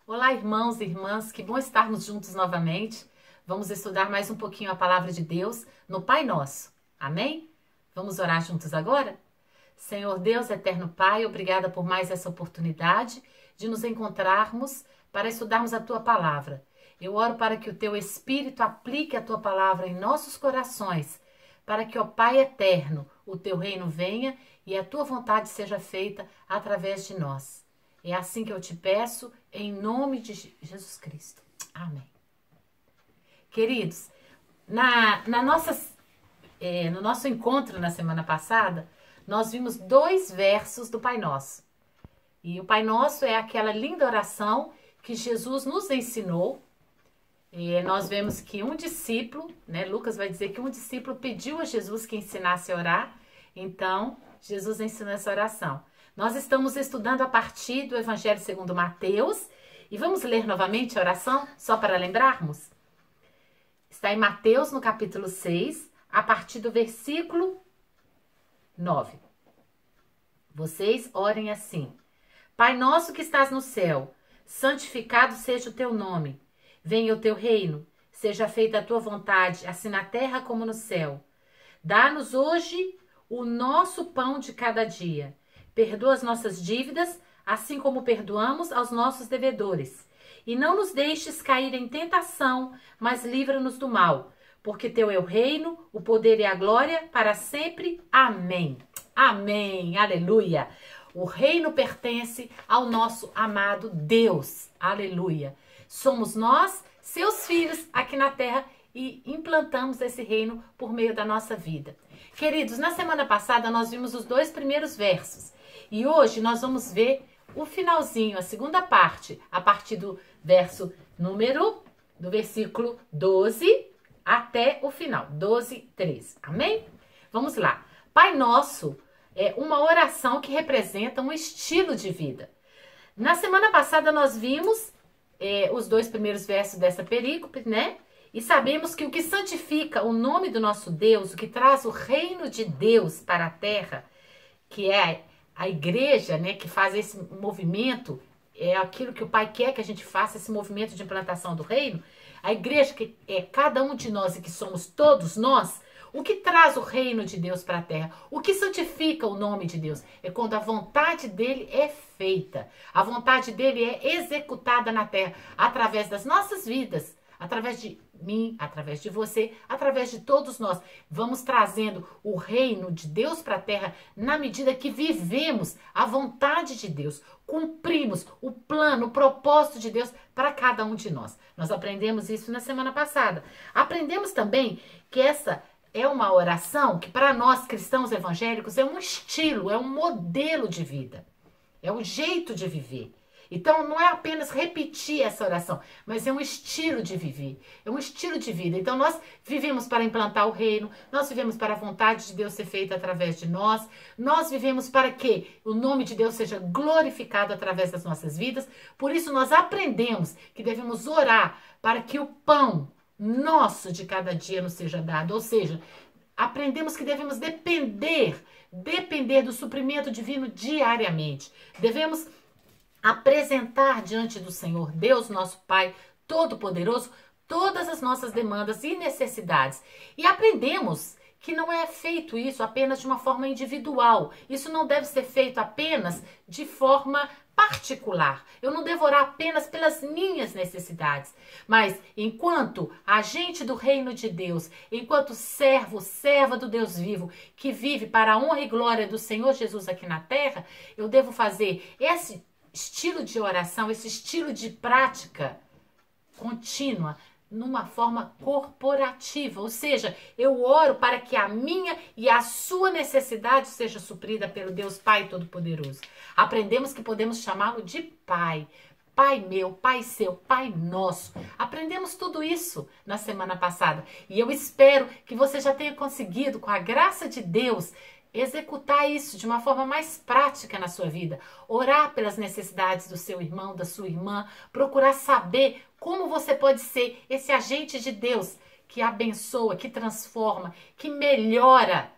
Olá, irmãos e irmãs, que bom estarmos juntos novamente. Vamos estudar mais um pouquinho a palavra de Deus no Pai Nosso. Amém? Vamos orar juntos agora? Senhor Deus, eterno Pai, obrigada por mais essa oportunidade de nos encontrarmos para estudarmos a Tua palavra. Eu oro para que o Teu Espírito aplique a Tua palavra em nossos corações, para que, ó Pai eterno, o Teu reino venha e a Tua vontade seja feita através de nós. É assim que eu te peço, em nome de Jesus Cristo. Amém. Queridos, no nosso encontro na semana passada, nós vimos 2 versos do Pai Nosso. E o Pai Nosso é aquela linda oração que Jesus nos ensinou. E nós vemos que um discípulo, Lucas vai dizer que um discípulo pediu a Jesus que ensinasse a orar. Então, Jesus ensinou essa oração. Nós estamos estudando a partir do Evangelho segundo Mateus e vamos ler novamente a oração, só para lembrarmos? Está em Mateus, no capítulo 6, a partir do versículo 9. Vocês orem assim: Pai nosso que estás no céu, santificado seja o teu nome. Venha o teu reino, seja feita a tua vontade, assim na terra como no céu. Dá-nos hoje o nosso pão de cada dia. Perdoa as nossas dívidas, assim como perdoamos aos nossos devedores. E não nos deixes cair em tentação, mas livra-nos do mal. Porque teu é o reino, o poder e a glória para sempre. Amém. Amém. Aleluia. O reino pertence ao nosso amado Deus. Aleluia. Somos nós, seus filhos, aqui na terra e implantamos esse reino por meio da nossa vida. Queridos, na semana passada nós vimos os 2 primeiros versos. E hoje nós vamos ver o finalzinho, a segunda parte, a partir do versículo 12 até o final, 12, 13. Amém? Vamos lá. Pai Nosso é uma oração que representa um estilo de vida. Na semana passada nós vimos os 2 primeiros versos dessa perícope, E sabemos que o que santifica o nome do nosso Deus, o que traz o reino de Deus para a terra, que é a igreja, que faz esse movimento, é aquilo que o Pai quer que a gente faça, esse movimento de implantação do reino. A igreja, que é cada um de nós e que somos todos nós, o que traz o reino de Deus para a terra, o que santifica o nome de Deus, é quando a vontade dele é feita, a vontade dele é executada na terra, através das nossas vidas, através de mim, através de você, através de todos nós. Vamos trazendo o reino de Deus para a terra na medida que vivemos a vontade de Deus, cumprimos o plano, o propósito de Deus para cada um de nós. Nós aprendemos isso na semana passada. Aprendemos também que essa é uma oração que para nós cristãos evangélicos é um estilo, é um modelo de vida, é um jeito de viver. Então, não é apenas repetir essa oração, mas é um estilo de viver, é um estilo de vida. Então, nós vivemos para implantar o reino, nós vivemos para a vontade de Deus ser feita através de nós vivemos para que o nome de Deus seja glorificado através das nossas vidas. Por isso, nós aprendemos que devemos orar para que o pão nosso de cada dia nos seja dado, ou seja, aprendemos que devemos depender do suprimento divino diariamente. Devemos apresentar diante do Senhor, Deus nosso Pai Todo-Poderoso, todas as nossas demandas e necessidades. E aprendemos que não é feito isso apenas de uma forma individual. Isso não deve ser feito apenas de forma particular. Eu não devo orar apenas pelas minhas necessidades, mas enquanto agente do reino de Deus, enquanto servo, serva do Deus vivo, que vive para a honra e glória do Senhor Jesus aqui na terra, eu devo fazer esse estilo de oração, esse estilo de prática contínua, numa forma corporativa, ou seja, eu oro para que a minha e a sua necessidade seja suprida pelo Deus Pai Todo-Poderoso. Aprendemos que podemos chamá-lo de Pai, Pai meu, Pai seu, Pai nosso. Aprendemos tudo isso na semana passada e eu espero que você já tenha conseguido, com a graça de Deus, executar isso de uma forma mais prática na sua vida. Orar pelas necessidades do seu irmão, da sua irmã, procurar saber como você pode ser esse agente de Deus que abençoa, que transforma, que melhora,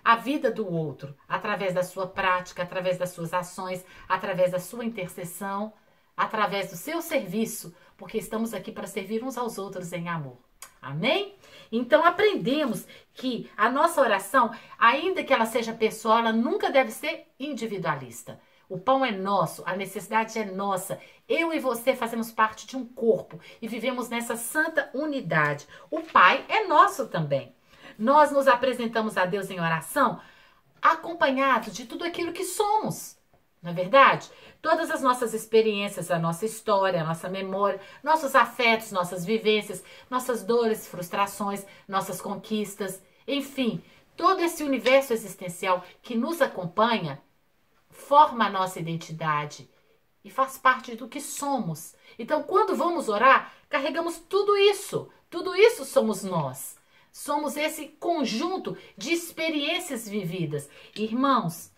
a vida do outro, através da sua prática, através das suas ações, através da sua intercessão. através do seu serviço, porque estamos aqui para servir uns aos outros em amor. Amém? Então aprendemos que a nossa oração, ainda que ela seja pessoal, ela nunca deve ser individualista. O pão é nosso, a necessidade é nossa. Eu e você fazemos parte de um corpo e vivemos nessa santa unidade. O Pai é nosso também. Nós nos apresentamos a Deus em oração acompanhados de tudo aquilo que somos. Não é verdade? Todas as nossas experiências, a nossa história, a nossa memória, nossos afetos, nossas vivências, nossas dores, frustrações, nossas conquistas, enfim, todo esse universo existencial que nos acompanha forma a nossa identidade e faz parte do que somos. Então, quando vamos orar, carregamos tudo isso somos nós. Somos esse conjunto de experiências vividas. Irmãos,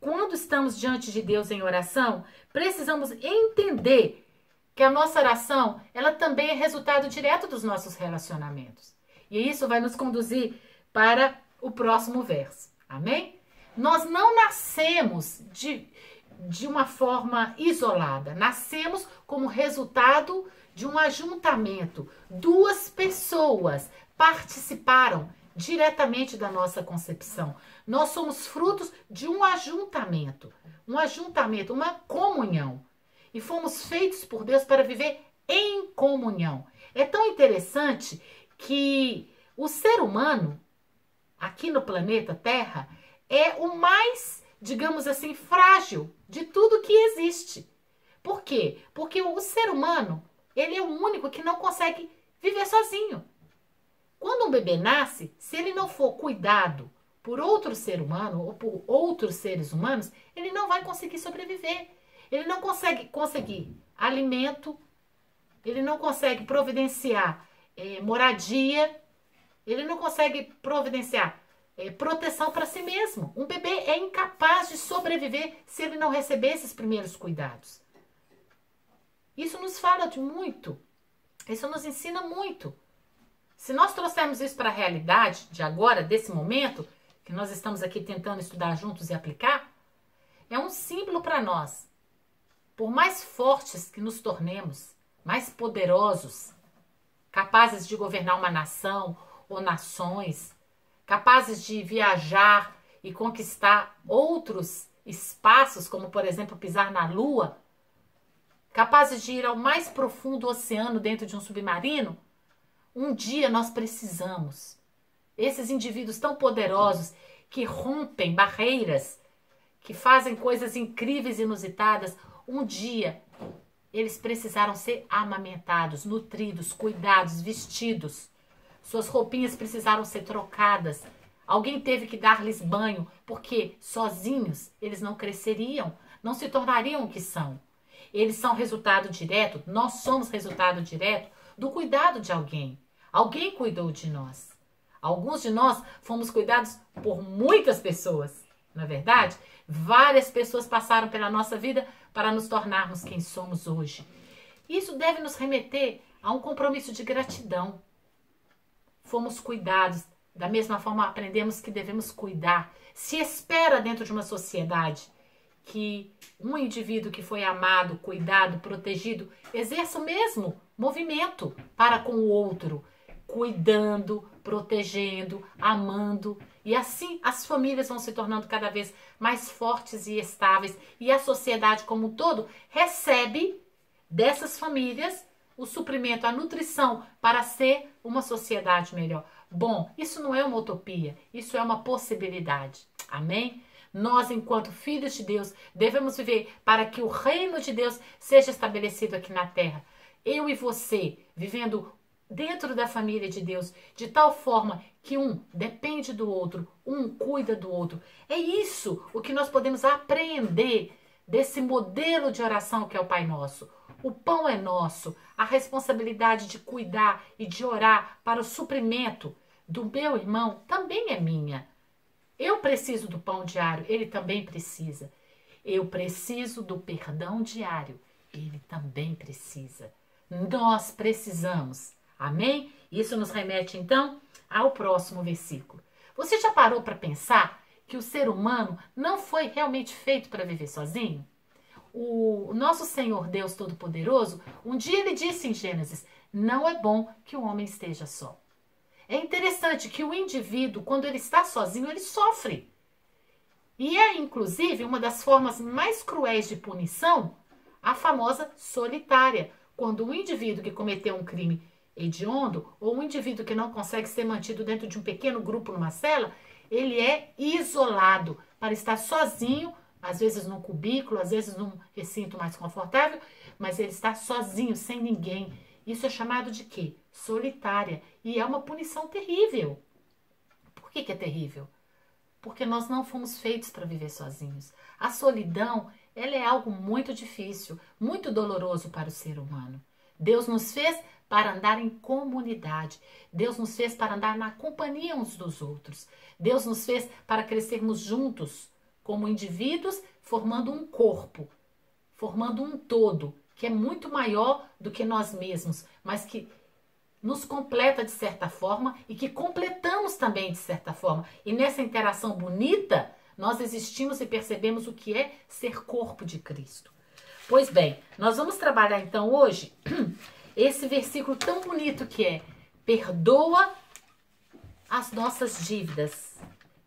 quando estamos diante de Deus em oração, precisamos entender que a nossa oração, ela também é resultado direto dos nossos relacionamentos. E isso vai nos conduzir para o próximo verso. Amém? Nós não nascemos de uma forma isolada. Nascemos como resultado de um ajuntamento. Duas pessoas participaram diretamente da nossa concepção. Nós somos frutos de um ajuntamento, uma comunhão. E fomos feitos por Deus para viver em comunhão. É tão interessante que o ser humano, aqui no planeta Terra, é o mais, digamos assim, frágil de tudo que existe. Por quê? Porque o ser humano, ele é o único que não consegue viver sozinho. Quando um bebê nasce, se ele não for cuidado por outro ser humano ou por outros seres humanos, ele não vai conseguir sobreviver. Ele não consegue alimento, ele não consegue providenciar moradia, ele não consegue providenciar proteção para si mesmo. Um bebê é incapaz de sobreviver se ele não receber esses primeiros cuidados. Isso nos fala de muito, isso nos ensina muito. Se nós trouxermos isso para a realidade de agora, desse momento, que nós estamos aqui tentando estudar juntos e aplicar, é um símbolo para nós. Por mais fortes que nos tornemos, mais poderosos, capazes de governar uma nação ou nações, capazes de viajar e conquistar outros espaços, como por exemplo pisar na Lua, capazes de ir ao mais profundo oceano dentro de um submarino, um dia nós precisamos. Esses indivíduos tão poderosos que rompem barreiras, que fazem coisas incríveis e inusitadas, um dia eles precisaram ser amamentados, nutridos, cuidados, vestidos. Suas roupinhas precisaram ser trocadas. Alguém teve que dar-lhes banho, porque sozinhos eles não cresceriam, não se tornariam o que são. Eles são resultado direto, nós somos resultado direto do cuidado de alguém. Alguém cuidou de nós. Alguns de nós fomos cuidados por muitas pessoas. Não é verdade? Várias pessoas passaram pela nossa vida para nos tornarmos quem somos hoje. Isso deve nos remeter a um compromisso de gratidão. Fomos cuidados, da mesma forma aprendemos que devemos cuidar. Se espera dentro de uma sociedade que um indivíduo que foi amado, cuidado, protegido, exerça o mesmo movimento para com o outro, cuidando, protegendo, amando. E assim as famílias vão se tornando cada vez mais fortes e estáveis. E a sociedade como um todo recebe dessas famílias o suprimento, a nutrição para ser uma sociedade melhor. Bom, isso não é uma utopia, isso é uma possibilidade. Amém? Nós, enquanto filhos de Deus, devemos viver para que o reino de Deus seja estabelecido aqui na terra. Eu e você, vivendo dentro da família de Deus, de tal forma que um depende do outro, um cuida do outro. É isso o que nós podemos aprender desse modelo de oração que é o Pai Nosso. O pão é nosso, a responsabilidade de cuidar e de orar para o suprimento do meu irmão também é minha. Eu preciso do pão diário, ele também precisa. Eu preciso do perdão diário, ele também precisa. Nós precisamos. Amém? Isso nos remete então ao próximo versículo. Você já parou para pensar que o ser humano não foi realmente feito para viver sozinho? o nosso Senhor Deus Todo-Poderoso, um dia ele disse em Gênesis, não é bom que o homem esteja só. É interessante que o indivíduo, quando ele está sozinho, ele sofre. E é, inclusive, uma das formas mais cruéis de punição, a famosa solitária. Quando um indivíduo que cometeu um crime hediondo, ou um indivíduo que não consegue ser mantido dentro de um pequeno grupo numa cela, ele é isolado para estar sozinho, às vezes num cubículo, às vezes num recinto mais confortável, mas ele está sozinho, sem ninguém. Isso é chamado de quê? Solitária. E é uma punição terrível. Por que é terrível? Porque nós não fomos feitos para viver sozinhos. A solidão, ela é algo muito difícil, muito doloroso para o ser humano. Deus nos fez para andar em comunidade. Deus nos fez para andar na companhia uns dos outros. Deus nos fez para crescermos juntos, como indivíduos, formando um corpo, formando um todo, que é muito maior do que nós mesmos, mas que nos completa de certa forma e que completamos também de certa forma. E nessa interação bonita, nós existimos e percebemos o que é ser corpo de Cristo. Pois bem, nós vamos trabalhar então hoje esse versículo tão bonito que é: perdoa as nossas dívidas.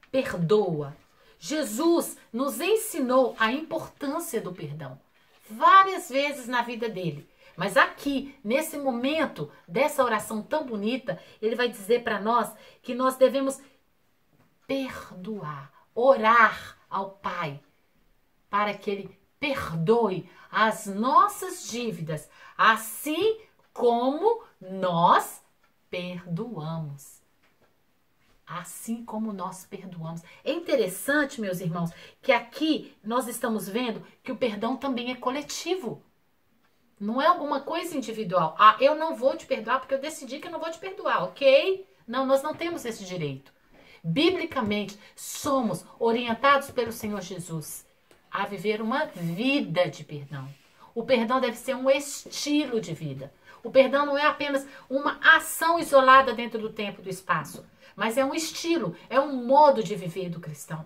Perdoa. Jesus nos ensinou a importância do perdão várias vezes na vida dele. Mas aqui, nesse momento dessa oração tão bonita, ele vai dizer para nós que nós devemos perdoar, orar ao Pai, para que ele perdoe as nossas dívidas, assim como nós perdoamos. Assim como nós perdoamos. É interessante, meus irmãos, que aqui nós estamos vendo que o perdão também é coletivo. Não é alguma coisa individual. Ah, eu não vou te perdoar porque eu decidi que eu não vou te perdoar, ok? Não, nós não temos esse direito. Biblicamente, somos orientados pelo Senhor Jesus a viver uma vida de perdão. O perdão deve ser um estilo de vida. O perdão não é apenas uma ação isolada dentro do tempo e do espaço, mas é um estilo, é um modo de viver do cristão.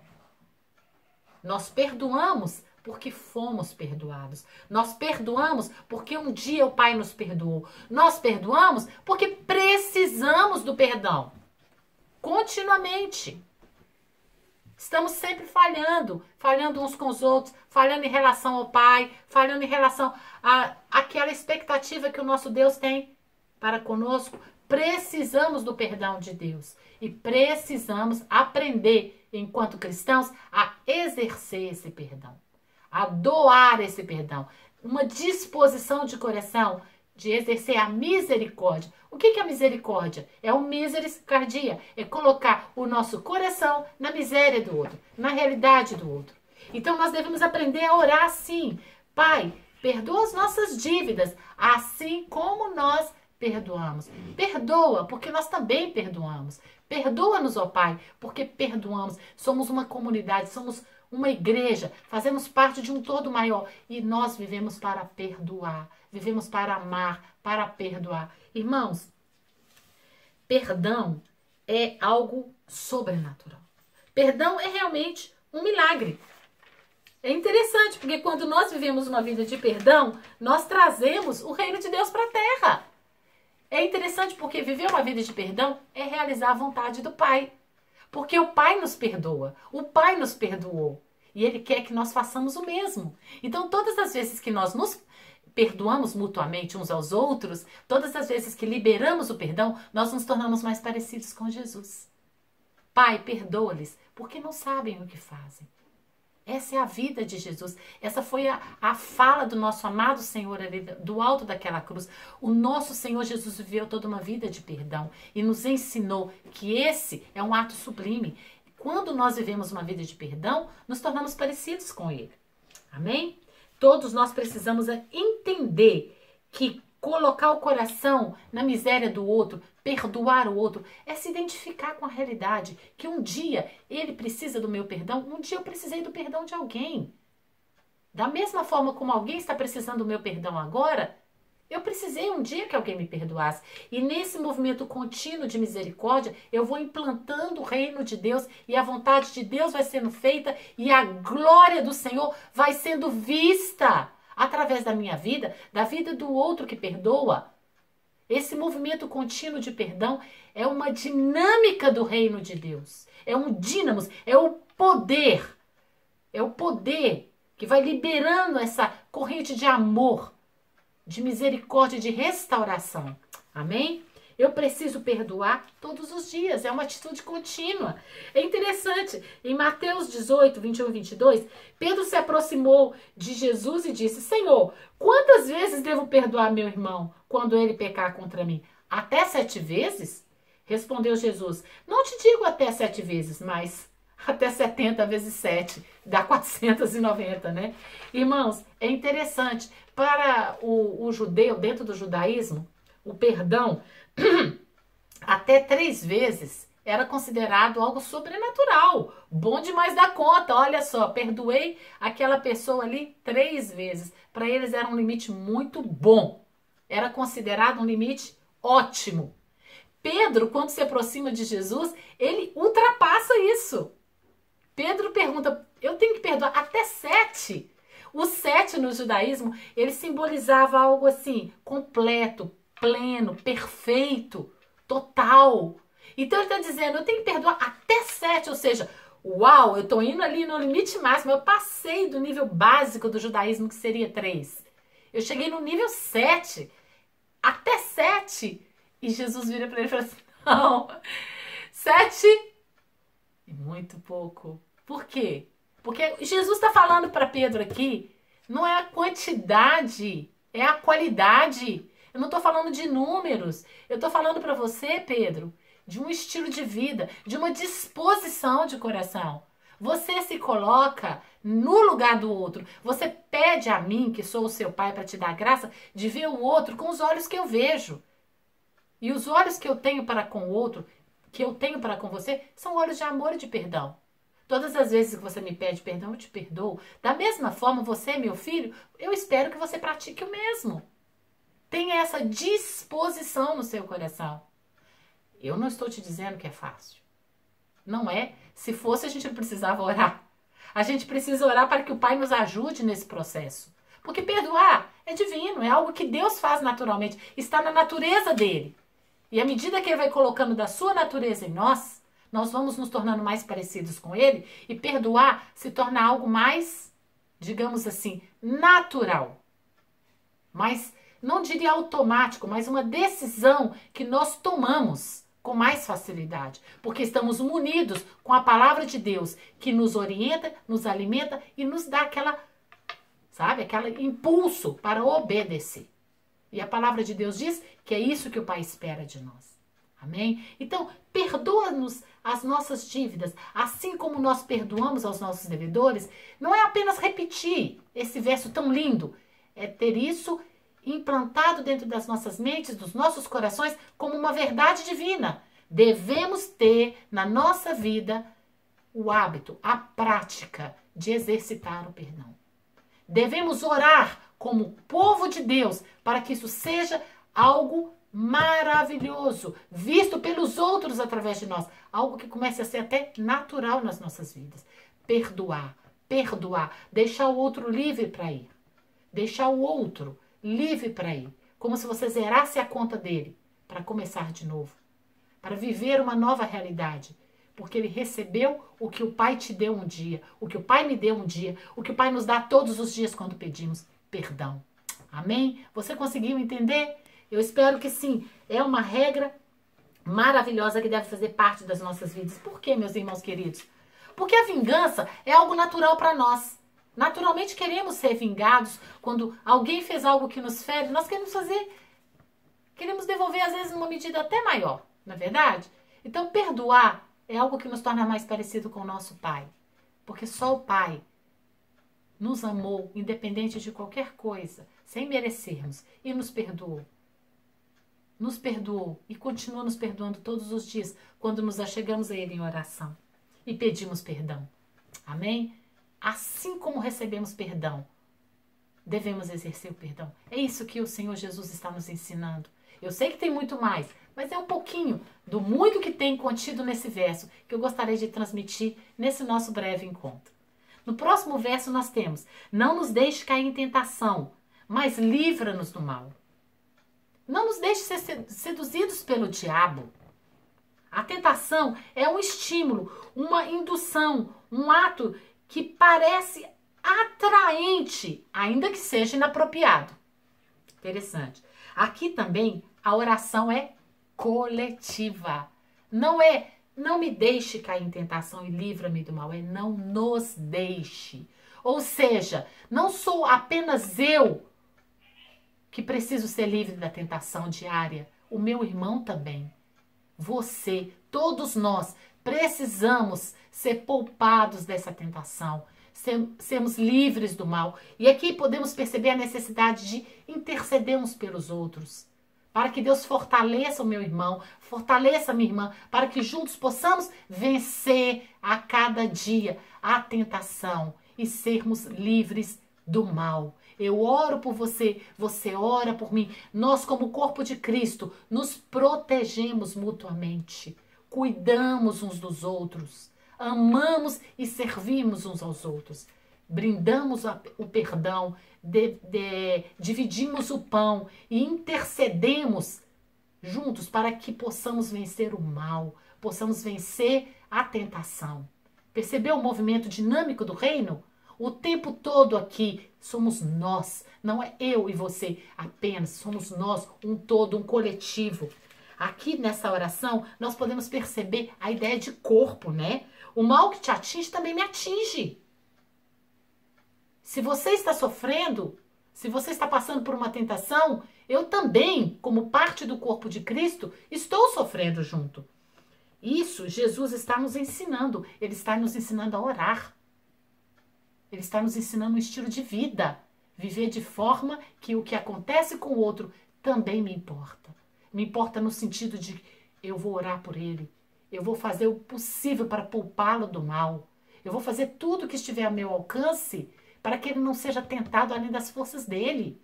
Nós perdoamos porque fomos perdoados. Nós perdoamos porque um dia o Pai nos perdoou. Nós perdoamos porque precisamos do perdão. Continuamente. Estamos sempre falhando uns com os outros, falhando em relação ao Pai, falhando em relação àquela expectativa que o nosso Deus tem para conosco. Precisamos do perdão de Deus e precisamos aprender, enquanto cristãos, a exercer esse perdão, a doar esse perdão, uma disposição de coração de exercer a misericórdia. O que é a misericórdia? É o misericordia, é colocar o nosso coração na miséria do outro, na realidade do outro. Então nós devemos aprender a orar assim: Pai, perdoa as nossas dívidas, assim como nós perdoamos. Perdoa, porque nós também perdoamos. Perdoa-nos, ó Pai, porque perdoamos. Somos uma comunidade, somos uma igreja, fazemos parte de um todo maior e nós vivemos para perdoar, vivemos para amar, para perdoar. Irmãos, perdão é algo sobrenatural. Perdão é realmente um milagre. É interessante, porque quando nós vivemos uma vida de perdão, nós trazemos o reino de Deus para a terra. É interessante porque viver uma vida de perdão é realizar a vontade do Pai. Porque o Pai nos perdoa, o Pai nos perdoou. E Ele quer que nós façamos o mesmo. Então, todas as vezes que nós nos perdoamos mutuamente uns aos outros, todas as vezes que liberamos o perdão, nós nos tornamos mais parecidos com Jesus. Pai, perdoa-lhes, porque não sabem o que fazem. Essa é a vida de Jesus. Essa foi a fala do nosso amado Senhor ali do alto daquela cruz. O nosso Senhor Jesus viveu toda uma vida de perdão e nos ensinou que esse é um ato sublime. Quando nós vivemos uma vida de perdão, nos tornamos parecidos com Ele. Amém? Todos nós precisamos entender que colocar o coração na miséria do outro, perdoar o outro, é se identificar com a realidade. Que um dia ele precisa do meu perdão, um dia eu precisei do perdão de alguém. Da mesma forma como alguém está precisando do meu perdão agora, Eu precisei um dia que alguém me perdoasse. E nesse movimento contínuo de misericórdia, eu vou implantando o reino de Deus e a vontade de Deus vai sendo feita e a glória do Senhor vai sendo vista através da minha vida, da vida do outro que perdoa. Esse movimento contínuo de perdão é uma dinâmica do reino de Deus. É um dínamos, é o poder. É o poder que vai liberando essa corrente de amor, de misericórdia, de restauração. Amém? Eu preciso perdoar todos os dias. É uma atitude contínua. É interessante. Em Mateus 18, 21 e 22, Pedro se aproximou de Jesus e disse: Senhor, quantas vezes devo perdoar meu irmão quando ele pecar contra mim? Até 7 vezes? Respondeu Jesus: não te digo até 7 vezes, mas até 70 vezes 7. Dá 490, né? Irmãos, é interessante. Para o judeu, dentro do judaísmo, o perdão até 3 vezes era considerado algo sobrenatural, bom demais da conta. Olha só, perdoei aquela pessoa ali 3 vezes. Para eles era um limite muito bom, era considerado um limite ótimo. Pedro, quando se aproxima de Jesus, ele ultrapassa isso. Pedro pergunta: eu tenho que perdoar até 7? O 7 no judaísmo, ele simbolizava algo assim, completo, pleno, perfeito, total. Então ele está dizendo: eu tenho que perdoar até 7, ou seja, uau, eu estou indo ali no limite máximo, eu passei do nível básico do judaísmo, que seria 3. Eu cheguei no nível 7, até 7. E Jesus vira para ele e fala assim: não, 7 é muito pouco. Por quê? Porque Jesus está falando para Pedro aqui, não é a quantidade, é a qualidade. Eu não estou falando de números. Eu estou falando para você, Pedro, de um estilo de vida, de uma disposição de coração. Você se coloca no lugar do outro. Você pede a mim, que sou o seu pai, para te dar graça, de ver o outro com os olhos que eu vejo. E os olhos que eu tenho para com o outro, que eu tenho para com você, são olhos de amor e de perdão. Todas as vezes que você me pede perdão, eu te perdoo. Da mesma forma, você, meu filho, eu espero que você pratique o mesmo. Tenha essa disposição no seu coração. Eu não estou te dizendo que é fácil. Não é. Se fosse, a gente não precisava orar. A gente precisa orar para que o Pai nos ajude nesse processo. Porque perdoar é divino, é algo que Deus faz naturalmente. Está na natureza dele. E à medida que ele vai colocando da sua natureza em nós, nós vamos nos tornando mais parecidos com ele e perdoar se torna algo mais, digamos assim, natural. Mas não diria automático, mas uma decisão que nós tomamos com mais facilidade, porque estamos munidos com a palavra de Deus que nos orienta, nos alimenta e nos dá aquela, sabe, aquele impulso para obedecer. E a palavra de Deus diz que é isso que o Pai espera de nós. Amém? Então, perdoa-nos as nossas dívidas, assim como nós perdoamos aos nossos devedores. Não é apenas repetir esse verso tão lindo, é ter isso implantado dentro das nossas mentes, dos nossos corações, como uma verdade divina. Devemos ter na nossa vida o hábito, a prática de exercitar o perdão. Devemos orar como povo de Deus para que isso seja algo maravilhoso, visto pelos outros através de nós. Algo que comece a ser até natural nas nossas vidas. Perdoar, perdoar, deixar o outro livre para ir. Deixar o outro livre para ir. Como se você zerasse a conta dele para começar de novo. Para viver uma nova realidade. Porque ele recebeu o que o Pai te deu um dia, o que o Pai me deu um dia, o que o Pai nos dá todos os dias quando pedimos perdão. Amém? Você conseguiu entender? Eu espero que sim. É uma regra maravilhosa que deve fazer parte das nossas vidas. Por quê, meus irmãos queridos? Porque a vingança é algo natural para nós. Naturalmente queremos ser vingados quando alguém fez algo que nos fere. Nós queremos devolver às vezes numa medida até maior, não é verdade? Então perdoar é algo que nos torna mais parecido com o nosso Pai. Porque só o Pai nos amou, independente de qualquer coisa, sem merecermos, e nos perdoou. Nos perdoou e continua nos perdoando todos os dias, quando nos achegamos a Ele em oração e pedimos perdão. Amém? Assim como recebemos perdão, devemos exercer o perdão. É isso que o Senhor Jesus está nos ensinando. Eu sei que tem muito mais, mas é um pouquinho do muito que tem contido nesse verso que eu gostaria de transmitir nesse nosso breve encontro. No próximo verso nós temos: não nos deixe cair em tentação, mas livra-nos do mal. Não nos deixe ser seduzidos pelo diabo. A tentação é um estímulo, uma indução, um ato que parece atraente, ainda que seja inapropriado. Interessante. Aqui também a oração é coletiva. Não é não me deixe cair em tentação e livra-me do mal, é não nos deixe. Ou seja, não sou apenas eu que preciso ser livre da tentação diária, o meu irmão também. Você, todos nós, precisamos ser poupados dessa tentação, sermos livres do mal. E aqui podemos perceber a necessidade de interceder uns pelos outros, para que Deus fortaleça o meu irmão, fortaleça a minha irmã, para que juntos possamos vencer a cada dia a tentação e sermos livres do mal. Eu oro por você, você ora por mim. Nós, como corpo de Cristo, nos protegemos mutuamente, cuidamos uns dos outros, amamos e servimos uns aos outros, brindamos o perdão, dividimos o pão e intercedemos juntos para que possamos vencer o mal, possamos vencer a tentação. Percebeu o movimento dinâmico do reino? O tempo todo aqui somos nós, não é eu e você apenas, somos nós, um todo, um coletivo. Aqui nessa oração nós podemos perceber a ideia de corpo, né? O mal que te atinge também me atinge. Se você está sofrendo, se você está passando por uma tentação, eu também, como parte do corpo de Cristo, estou sofrendo junto. Isso Jesus está nos ensinando, ele está nos ensinando a orar. Ele está nos ensinando um estilo de vida. Viver de forma que o que acontece com o outro também me importa. Me importa no sentido de eu vou orar por ele. Eu vou fazer o possível para poupá-lo do mal. Eu vou fazer tudo que estiver a meu alcance para que ele não seja tentado além das forças dele.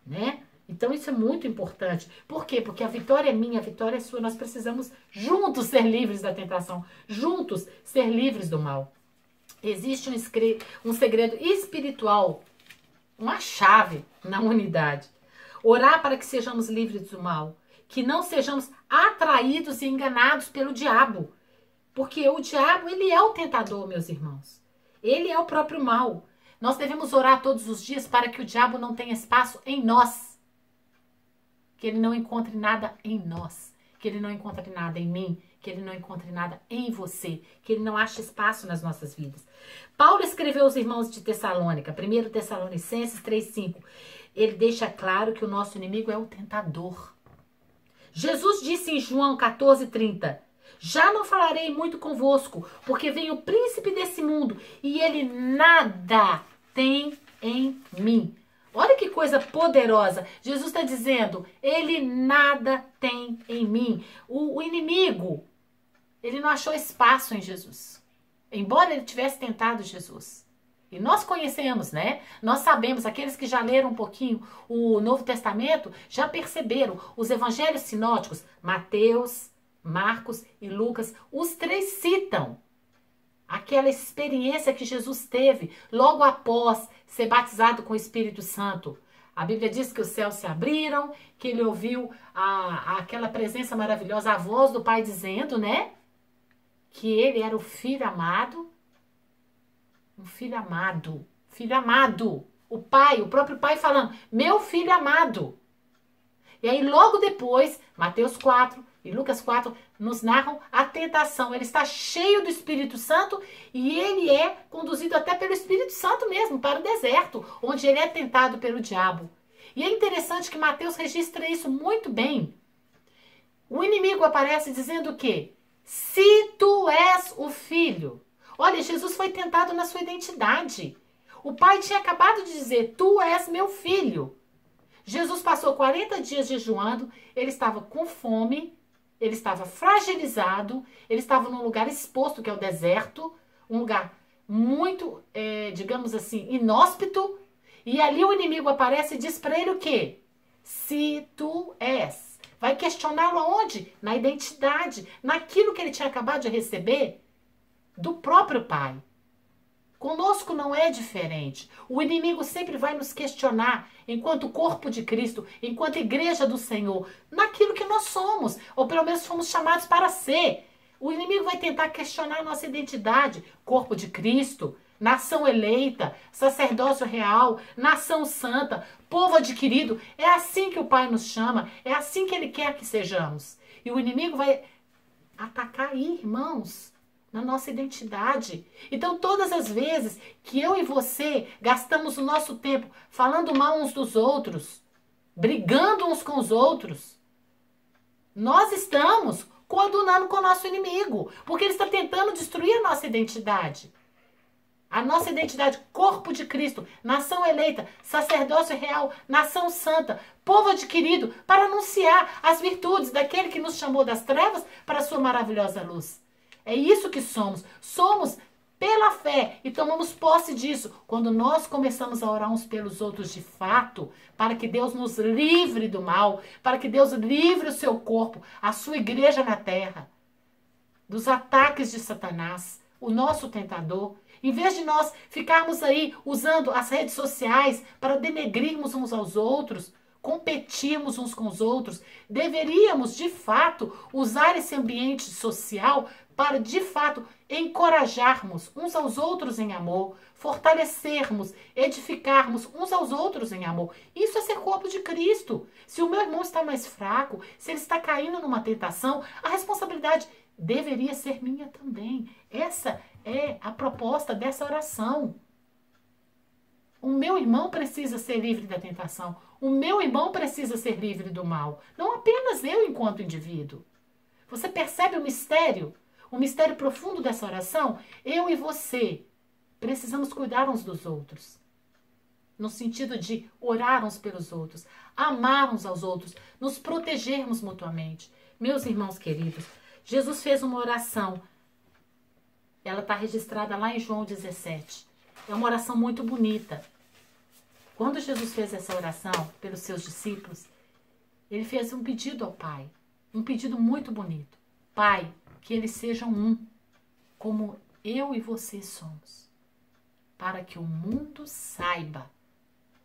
Né? Então isso é muito importante. Por quê? Porque a vitória é minha, a vitória é sua. Nós precisamos juntos ser livres da tentação. Juntos ser livres do mal. Existe um segredo espiritual, uma chave na unidade. Orar para que sejamos livres do mal, que não sejamos atraídos e enganados pelo diabo. Porque o diabo, ele é o tentador, meus irmãos. Ele é o próprio mal. Nós devemos orar todos os dias para que o diabo não tenha espaço em nós. Que ele não encontre nada em nós. Que ele não encontre nada em mim. Que ele não encontre nada em você, que ele não ache espaço nas nossas vidas. Paulo escreveu aos irmãos de Tessalônica, 1 Tessalonicenses 3,5. Ele deixa claro que o nosso inimigo é o tentador. Jesus disse em João 14,30, já não falarei muito convosco, porque vem o príncipe desse mundo, e ele nada tem em mim. Olha que coisa poderosa. Jesus está dizendo, ele nada tem em mim. O inimigo, ele não achou espaço em Jesus. Embora ele tivesse tentado Jesus. E nós conhecemos, né? Nós sabemos, aqueles que já leram um pouquinho o Novo Testamento, já perceberam os evangelhos sinóticos, Mateus, Marcos e Lucas, os três citam aquela experiência que Jesus teve logo após ser batizado com o Espírito Santo. A Bíblia diz que os céus se abriram, que ele ouviu aquela presença maravilhosa, a voz do Pai dizendo, né? Que ele era o filho amado. Um filho amado. Filho amado. O pai, o próprio pai falando, meu filho amado. E aí logo depois, Mateus 4 e Lucas 4 nos narram a tentação. Ele está cheio do Espírito Santo e ele é conduzido até pelo Espírito Santo mesmo, para o deserto, onde ele é tentado pelo diabo. E é interessante que Mateus registra isso muito bem. O inimigo aparece dizendo o quê? Se tu és o filho. Olha, Jesus foi tentado na sua identidade. O pai tinha acabado de dizer, tu és meu filho. Jesus passou 40 dias jejuando, ele estava com fome, ele estava fragilizado, ele estava num lugar exposto, que é o deserto, um lugar muito, digamos assim, inóspito, E ali o inimigo aparece e diz para ele o quê? Se tu és. Vai questioná-lo aonde? Na identidade, naquilo que ele tinha acabado de receber do próprio Pai. Conosco não é diferente. O inimigo sempre vai nos questionar, enquanto corpo de Cristo, enquanto igreja do Senhor, naquilo que nós somos, ou pelo menos fomos chamados para ser. O inimigo vai tentar questionar a nossa identidade, corpo de Cristo, nação eleita, sacerdócio real, nação santa, povo adquirido. É assim que o Pai nos chama, é assim que Ele quer que sejamos. E o inimigo vai atacar aí, irmãos, na nossa identidade. Então, todas as vezes que eu e você gastamos o nosso tempo falando mal uns dos outros, brigando uns com os outros, nós estamos coadunando com o nosso inimigo, porque ele está tentando destruir a nossa identidade. A nossa identidade, corpo de Cristo, nação eleita, sacerdócio real, nação santa, povo adquirido, para anunciar as virtudes daquele que nos chamou das trevas para a sua maravilhosa luz. É isso que somos. Somos pela fé e tomamos posse disso quando nós começamos a orar uns pelos outros de fato, para que Deus nos livre do mal, para que Deus livre o seu corpo, a sua igreja na terra, dos ataques de Satanás, o nosso tentador. Em vez de nós ficarmos aí usando as redes sociais para denegrirmos uns aos outros, competirmos uns com os outros, deveríamos, de fato, usar esse ambiente social para, de fato, encorajarmos uns aos outros em amor, fortalecermos, edificarmos uns aos outros em amor. Isso é ser corpo de Cristo. Se o meu irmão está mais fraco, se ele está caindo numa tentação, a responsabilidade deveria ser minha também. Essa é a proposta dessa oração. O meu irmão precisa ser livre da tentação. O meu irmão precisa ser livre do mal. Não apenas eu enquanto indivíduo. Você percebe o mistério? O mistério profundo dessa oração? Eu e você precisamos cuidar uns dos outros. No sentido de orar uns pelos outros, amar uns aos outros, nos protegermos mutuamente. Meus irmãos queridos, Jesus fez uma oração. Ela está registrada lá em João 17. É uma oração muito bonita. Quando Jesus fez essa oração pelos seus discípulos, ele fez um pedido ao Pai. Um pedido muito bonito. Pai, que eles sejam um, como eu e você somos, para que o mundo saiba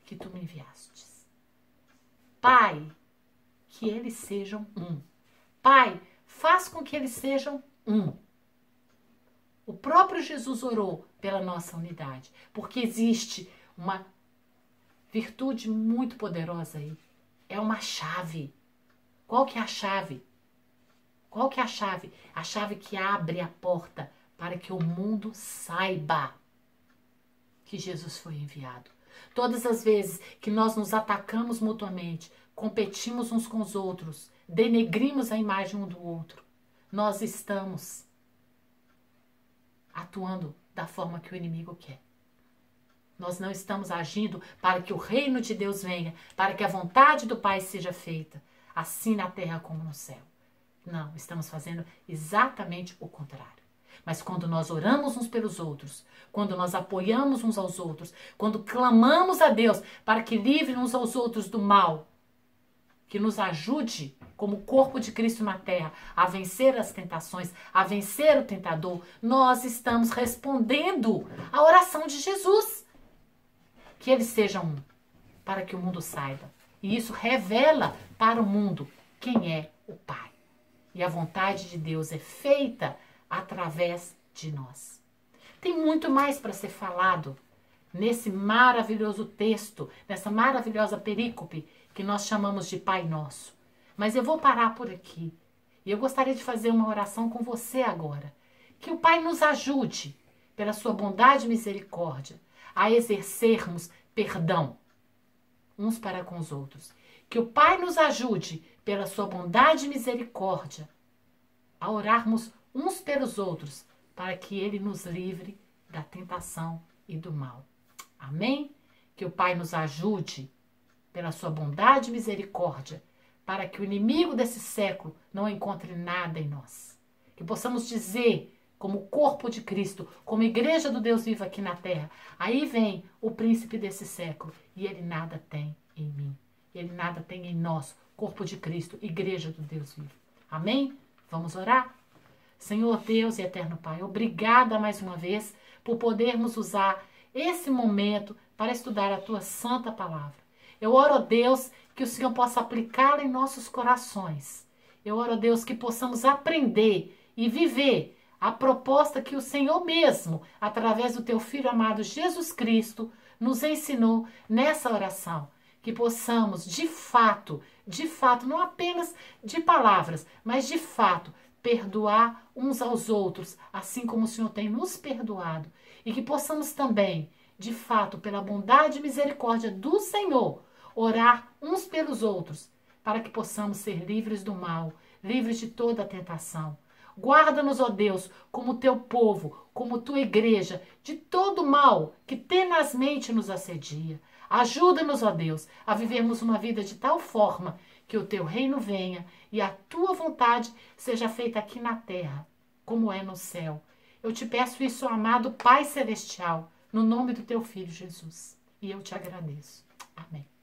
que tu me enviastes. Pai, que eles sejam um. Pai, faz com que eles sejam um. O próprio Jesus orou pela nossa unidade, porque existe uma virtude muito poderosa aí. É uma chave. Qual que é a chave? Qual que é a chave? A chave que abre a porta para que o mundo saiba que Jesus foi enviado. Todas as vezes que nós nos atacamos mutuamente, competimos uns com os outros, denegrimos a imagem um do outro, nós estamos atuando da forma que o inimigo quer. Nós não estamos agindo para que o reino de Deus venha, para que a vontade do Pai seja feita, assim na terra como no céu. Não, estamos fazendo exatamente o contrário. Mas quando nós oramos uns pelos outros, quando nós apoiamos uns aos outros, quando clamamos a Deus para que livre uns aos outros do mal, que nos ajude, como corpo de Cristo na terra, a vencer as tentações, a vencer o tentador, nós estamos respondendo à oração de Jesus. Que eles sejam um, para que o mundo saiba. E isso revela para o mundo quem é o Pai. E a vontade de Deus é feita através de nós. Tem muito mais para ser falado nesse maravilhoso texto, nessa maravilhosa perícope que nós chamamos de Pai Nosso. Mas eu vou parar por aqui. E eu gostaria de fazer uma oração com você agora. Que o Pai nos ajude, pela sua bondade e misericórdia, a exercermos perdão uns para com os outros. Que o Pai nos ajude, pela sua bondade e misericórdia, a orarmos uns pelos outros, para que Ele nos livre da tentação e do mal. Amém? Que o Pai nos ajude, pela sua bondade e misericórdia, para que o inimigo desse século não encontre nada em nós. Que possamos dizer como corpo de Cristo, como igreja do Deus vivo aqui na terra. Aí vem o príncipe desse século e ele nada tem em mim. Ele nada tem em nós, corpo de Cristo, igreja do Deus vivo. Amém? Vamos orar? Senhor Deus e eterno Pai, obrigada mais uma vez por podermos usar esse momento para estudar a Tua santa palavra. Eu oro a Deus que o Senhor possa aplicá-la em nossos corações. Eu oro a Deus que possamos aprender e viver a proposta que o Senhor mesmo, através do Teu Filho amado Jesus Cristo, nos ensinou nessa oração. Que possamos, de fato, não apenas de palavras, mas de fato, perdoar uns aos outros, assim como o Senhor tem nos perdoado. E que possamos também, de fato, pela bondade e misericórdia do Senhor, orar uns pelos outros, para que possamos ser livres do mal, livres de toda a tentação. Guarda-nos, ó Deus, como teu povo, como tua igreja, de todo mal que tenazmente nos assedia. Ajuda-nos, ó Deus, a vivermos uma vida de tal forma que o teu reino venha e a tua vontade seja feita aqui na terra, como é no céu. Eu te peço isso, amado Pai Celestial, no nome do teu Filho Jesus. E eu te agradeço. Amém.